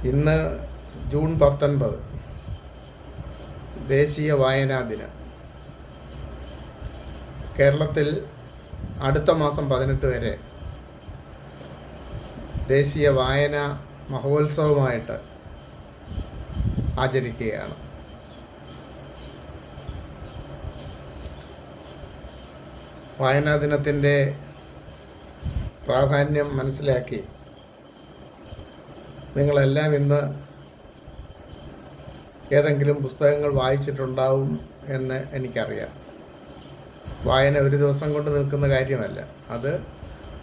ഇന്ന് ജൂൺ 19 ദേശീയ വായനാ ദിനം. കേരളത്തിൽ അടുത്ത മാസം 18 വരെ ദേശീയ വായനാ മഹോത്സവമായിട്ട് ആചരിക്കുകയാണ്. വായനാ ദിനത്തിൻ്റെ പ്രാധാന്യം മനസ്സിലാക്കി നിങ്ങളെല്ലാം ഇന്ന് ഏതെങ്കിലും പുസ്തകങ്ങൾ വായിച്ചിട്ടുണ്ടാവും എന്ന് എനിക്കറിയാം. വായന ഒരു ദിവസം കൊണ്ട് നിൽക്കുന്ന കാര്യമല്ല, അത്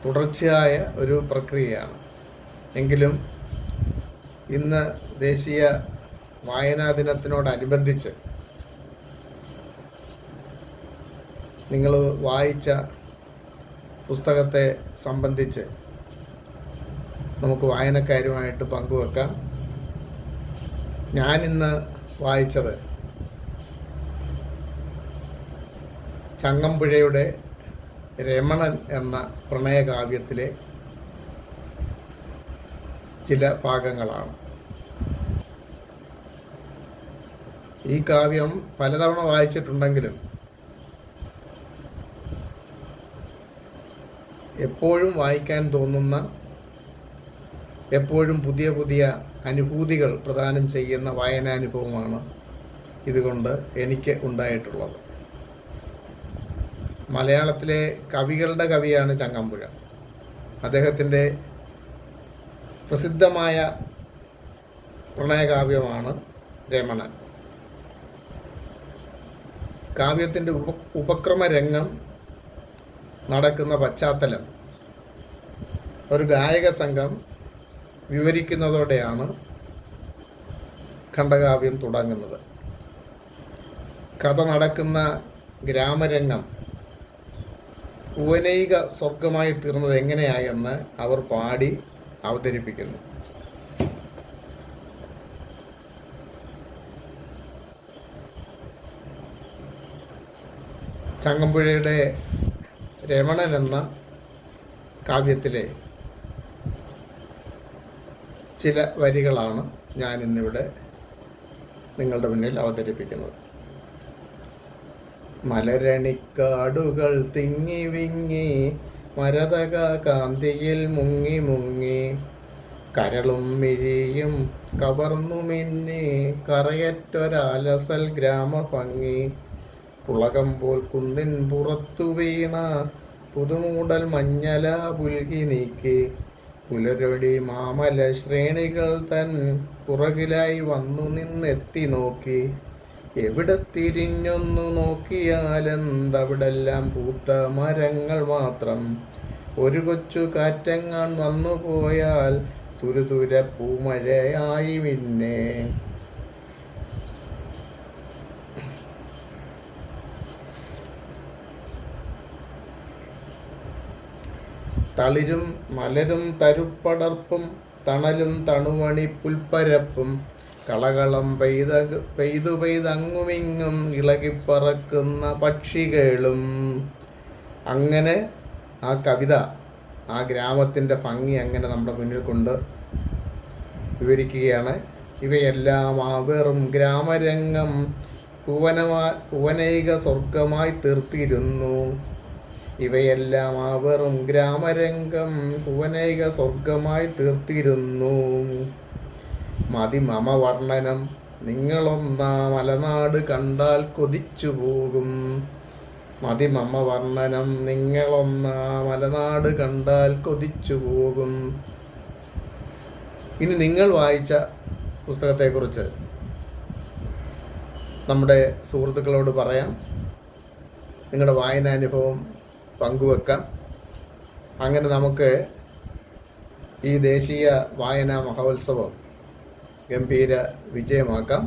തുടർച്ചയായ ഒരു പ്രക്രിയയാണ്. എങ്കിലും ഇന്ന് ദേശീയ വായനാ ദിനത്തിനോടനുബന്ധിച്ച് നിങ്ങൾ വായിച്ച പുസ്തകത്തെ സംബന്ധിച്ച് നമുക്ക് വായനക്കാരുമായിട്ട് പങ്കുവെക്കാം. ഞാനിന്ന് വായിച്ചത് ചങ്ങമ്പുഴയുടെ രമണൻ എന്ന പ്രണയകാവ്യത്തിലെ ചില ഭാഗങ്ങളാണ്. ഈ കാവ്യം പലതവണ വായിച്ചിട്ടുണ്ടെങ്കിലും എപ്പോഴും വായിക്കാൻ തോന്നുന്ന, എപ്പോഴും പുതിയ പുതിയ അനുഭൂതികൾ പ്രദാനം ചെയ്യുന്ന വായനാനുഭവമാണ് ഇതുകൊണ്ട് എനിക്ക് ഉണ്ടായിട്ടുള്ളത്. മലയാളത്തിലെ കവികളുടെ കവിയാണ് ചങ്ങമ്പുഴ. അദ്ദേഹത്തിൻ്റെ പ്രസിദ്ധമായ പ്രണയകാവ്യമാണ് രമണൻ. കാവ്യത്തിൻ്റെ ഉപക്രമരംഗം നടക്കുന്ന പശ്ചാത്തലം ഒരു ഗായക സംഘം വിവരിക്കുന്നതോടെയാണ് ഖണ്ഡകാവ്യം തുടങ്ങുന്നത്. കഥ നടക്കുന്ന ഗ്രാമരംഗം ഉപനൈക സ്വർഗമായി തീർന്നത് എങ്ങനെയായെന്ന് അവർ പാടി അവതരിപ്പിക്കുന്നു. ചങ്ങമ്പുഴയുടെ രമണൻ എന്ന കാവ്യത്തിലെ ചില വരികളാണ് ഞാൻ ഇന്നിവിടെ നിങ്ങളുടെ മുന്നിൽ അവതരിപ്പിക്കുന്നത്. മലരണിക്കാടുകൾ തിങ്ങി വിങ്ങി മരതക കാന്തിയിൽ മുങ്ങി മുങ്ങി കരളും മിഴിയും കവർന്നു മിന്നി കറയറ്റൊരാലസൽ ഗ്രാമഭംഗി പുളകം പോൽ കുന്നിൻ പുറത്തു വീണ പുതുമൂടൽ മഞ്ഞല പുൽകി നീക്കി പുലരൊടി മാമല ശ്രേണികൾ തൻ പുറകിലായി വന്നു നിന്നെത്തി നോക്കി എവിടെ തിരിഞ്ഞൊന്നു നോക്കിയാലെന്തവിടെല്ലാം പൂത്ത മരങ്ങൾ മാത്രം ഒരു കൊച്ചു കാറ്റങ്ങാൻ വന്നു പോയാൽ തുരുതുര പൂമഴയായി പിന്നെ തളിരും മലരും തരുപ്പടർപ്പും തണലും തണുവണി പുൽപ്പരപ്പും കളകളം പെയ്തങ്ങുമിങ്ങും ഇളകിപ്പറക്കുന്ന പക്ഷികളും. അങ്ങനെ ആ കവിത, ആ ഗ്രാമത്തിൻ്റെ ഭംഗി അങ്ങനെ നമ്മുടെ മുന്നിൽ കൊണ്ട് വിവരിക്കുകയാണ്. ഇവയെല്ലാം ആ വെറും ഗ്രാമരംഗം ഭുവനൈക സ്വർഗമായി തീർത്തിരുന്നു. ഇവയെല്ലാം ആ വെറും ഗ്രാമരംഗം ഭുവനൈക സ്വർഗമായി തീർത്തിരുന്നു. മതി മമ വർണ്ണനം, നിങ്ങളൊന്നാ മലനാട് കണ്ടാൽ കൊതിച്ചു പോകും. മതി മമ വർണ്ണനം, നിങ്ങളൊന്നാ മലനാട് കണ്ടാൽ കൊതിച്ചു പോകും. ഇനി നിങ്ങൾ വായിച്ച പുസ്തകത്തെക്കുറിച്ച് നമ്മുടെ സുഹൃത്തുക്കളോട് പറയാം. നിങ്ങളുടെ വായനാനുഭവം പങ്കുവെക്കാം. അങ്ങനെ നമുക്ക് ഈ ദേശീയ വായനാ മഹോത്സവം ഗംഭീര വിജയമാക്കാം.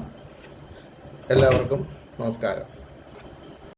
എല്ലാവർക്കും നമസ്കാരം.